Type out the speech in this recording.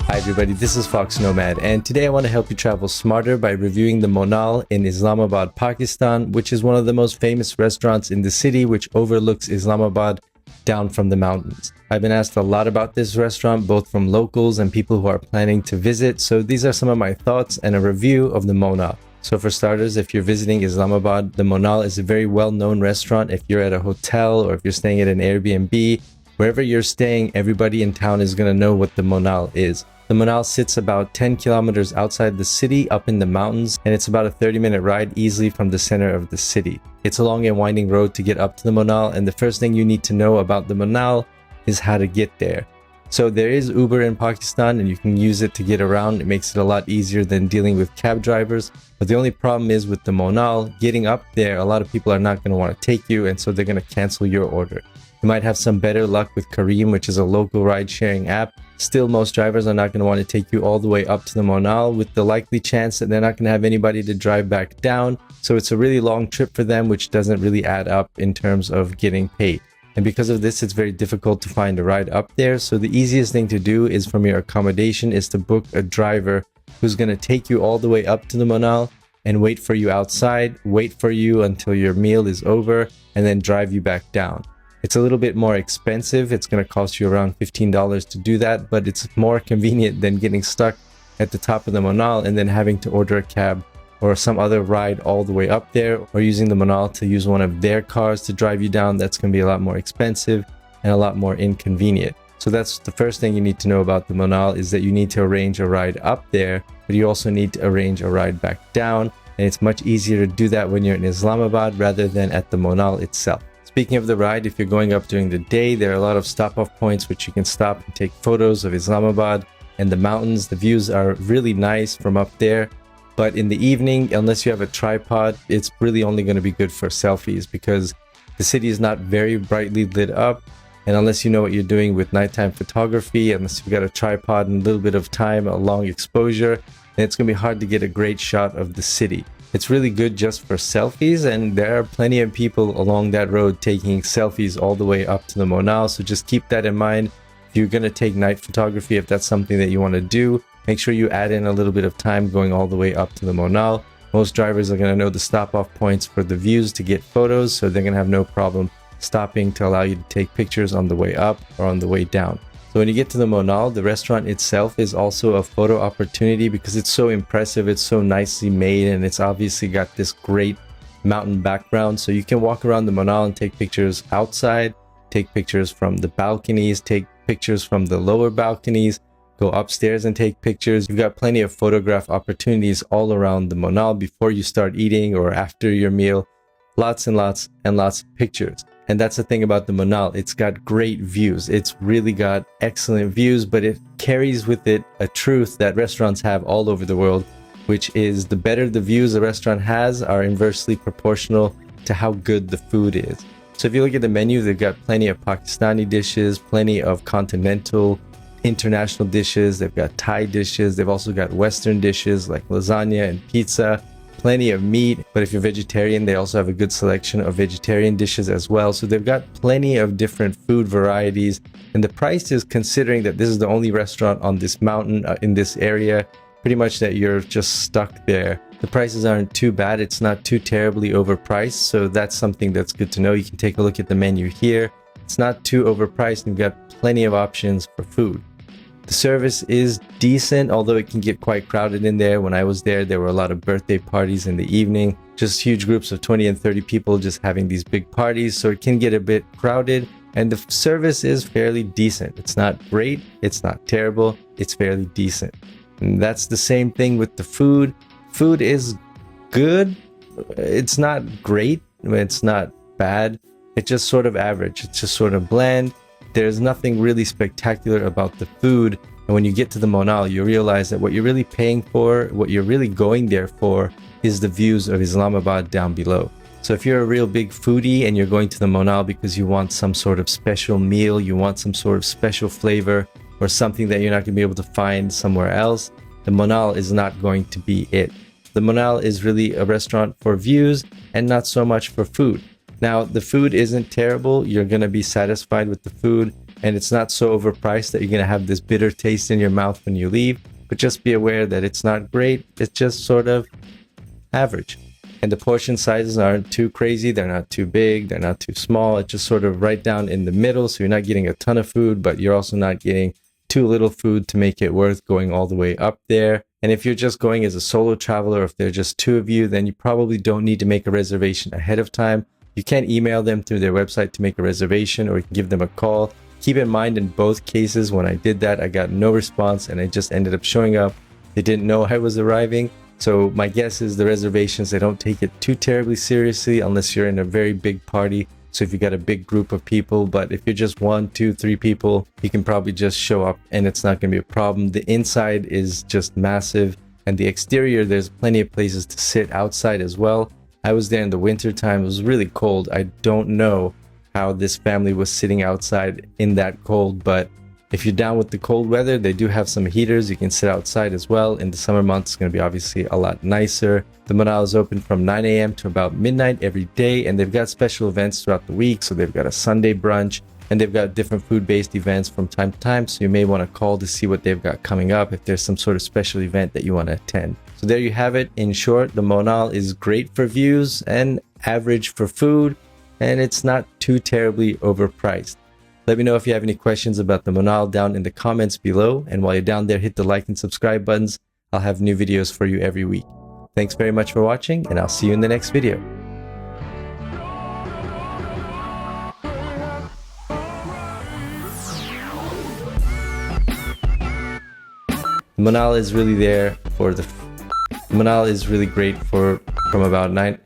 Hi everybody, this is foXnoMad, and today I want to help you travel smarter by reviewing the Monal in Islamabad, Pakistan, which is one of the most famous restaurants in the city, which overlooks Islamabad down from the mountains. I've been asked a lot about this restaurant, both from locals and people who are planning to visit, so these are some of my thoughts and a review of the Monal. So for starters, if you're visiting Islamabad, the Monal is a very well-known restaurant. If you're at a hotel or if you're staying at an Airbnb, wherever you're staying, everybody in town is going to know what the Monal is. The Monal sits about 10 kilometers outside the city up in the mountains, and it's about a 30-minute ride easily from the center of the city. It's a long and winding road to get up to the Monal, and the first thing you need to know about the Monal is how to get there. So there is Uber in Pakistan and you can use it to get around. It makes it a lot easier than dealing with cab drivers. But the only problem is with the Monal, getting up there, a lot of people are not going to want to take you, and so they're going to cancel your order. You might have some better luck with Careem, which is a local ride-sharing app. Still, most drivers are not going to want to take you all the way up to the Monal, with the likely chance that they're not going to have anybody to drive back down. So it's a really long trip for them, which doesn't really add up in terms of getting paid. And because of this, it's very difficult to find a ride up there. So the easiest thing to do is from your accommodation is to book a driver who's going to take you all the way up to the Monal and wait for you outside, wait for you until your meal is over, and then drive you back down. It's a little bit more expensive. It's going to cost you around $15 to do that, but it's more convenient than getting stuck at the top of the Monal and then having to order a cab or some other ride all the way up there, or using the Monal to use one of their cars to drive you down. That's going to be a lot more expensive and a lot more inconvenient. So that's the first thing you need to know about the Monal, is that you need to arrange a ride up there, but you also need to arrange a ride back down. And it's much easier to do that when you're in Islamabad rather than at the Monal itself. Speaking of the ride, if you're going up during the day, there are a lot of stop-off points which you can stop and take photos of Islamabad and the mountains. The views are really nice from up there. But in the evening, unless you have a tripod, it's really only going to be good for selfies because the city is not very brightly lit up. And unless you know what you're doing with nighttime photography, unless you've got a tripod and a little bit of time, a long exposure, then it's going to be hard to get a great shot of the city. It's really good just for selfies, and there are plenty of people along that road taking selfies all the way up to the Monal. So just keep that in mind. If you're going to take night photography, if that's something that you want to do, make sure you add in a little bit of time going all the way up to the Monal. Most drivers are going to know the stop-off points for the views to get photos, so they're going to have no problem stopping to allow you to take pictures on the way up or on the way down. So when you get to the Monal, the restaurant itself is also a photo opportunity because it's so impressive, it's so nicely made, and it's obviously got this great mountain background. So you can walk around the Monal and take pictures outside, take pictures from the balconies, take pictures from the lower balconies, go upstairs and take pictures. You've got plenty of photograph opportunities all around the Monal before you start eating or after your meal. Lots and lots and lots of pictures. And that's the thing about the Monal. It's got great views. It's really got excellent views, but it carries with it a truth that restaurants have all over the world, which is the better the views a restaurant has are inversely proportional to how good the food is. So if you look at the menu, they've got plenty of Pakistani dishes, plenty of continental, international dishes. They've got Thai dishes. They've also got Western dishes like lasagna and pizza. Plenty of meat, but if you're vegetarian, they also have a good selection of vegetarian dishes as well. So they've got plenty of different food varieties, and the price is, considering that this is the only restaurant on this mountain in this area, pretty much that you're just stuck there. The prices aren't too bad. It's not too terribly overpriced, so that's something that's good to know. You can take a look at the menu here. It's not too overpriced, and you've got plenty of options for food. The service is decent, although it can get quite crowded in there. When I was there, there were a lot of birthday parties in the evening, just huge groups of 20 and 30 people just having these big parties. So it can get a bit crowded, and the service is fairly decent. It's not great, it's not terrible, it's fairly decent. And that's the same thing with the food. Food is good. It's not great, it's not bad. It's just sort of average. It's just sort of bland. There's nothing really spectacular about the food. And when you get to the Monal, you realize that what you're really paying for, what you're really going there for, is the views of Islamabad down below. So if you're a real big foodie and you're going to the Monal because you want some sort of special meal, you want some sort of special flavor, or something that you're not going to be able to find somewhere else, the Monal is not going to be it. The Monal is really a restaurant for views and not so much for food. Now, the food isn't terrible. You're going to be satisfied with the food. and it's not so overpriced that you're going to have this bitter taste in your mouth when you leave. But just be aware that it's not great. It's just sort of average. And the portion sizes aren't too crazy. They're not too big. They're not too small. It's just sort of right down in the middle. So you're not getting a ton of food, but you're also not getting too little food to make it worth going all the way up there. And if you're just going as a solo traveler, or if there are just two of you, then you probably don't need to make a reservation ahead of time. You can email them through their website to make a reservation, or you can give them a call. Keep in mind, in both cases, when I did that, I got no response and I just ended up showing up. They didn't know I was arriving. So my guess is the reservations, they don't take it too terribly seriously unless you're in a very big party. So if you got a big group of people, but if you're just 1, 2, 3 people, you can probably just show up and it's not going to be a problem. The inside is just massive, and the exterior, there's plenty of places to sit outside as well. I was there in the winter time. It was really cold. I don't know how this family was sitting outside in that cold, but if you're down with the cold weather, they do have some heaters. You can sit outside as well. In the summer months, it's going to be obviously a lot nicer. The Monal is open from 9 a.m. to about midnight every day, and they've got special events throughout the week. So they've got a Sunday brunch, and they've got different food-based events from time to time. So you may want to call to see what they've got coming up if there's some sort of special event that you want to attend. So there you have it. In short, the Monal is great for views and average for food, and it's not too terribly overpriced. Let me know if you have any questions about the Monal down in the comments below. And while you're down there, hit the like and subscribe buttons. I'll have new videos for you every week. Thanks very much for watching, and I'll see you in the next video. The Monal is really there for the Monal is really great for from about 9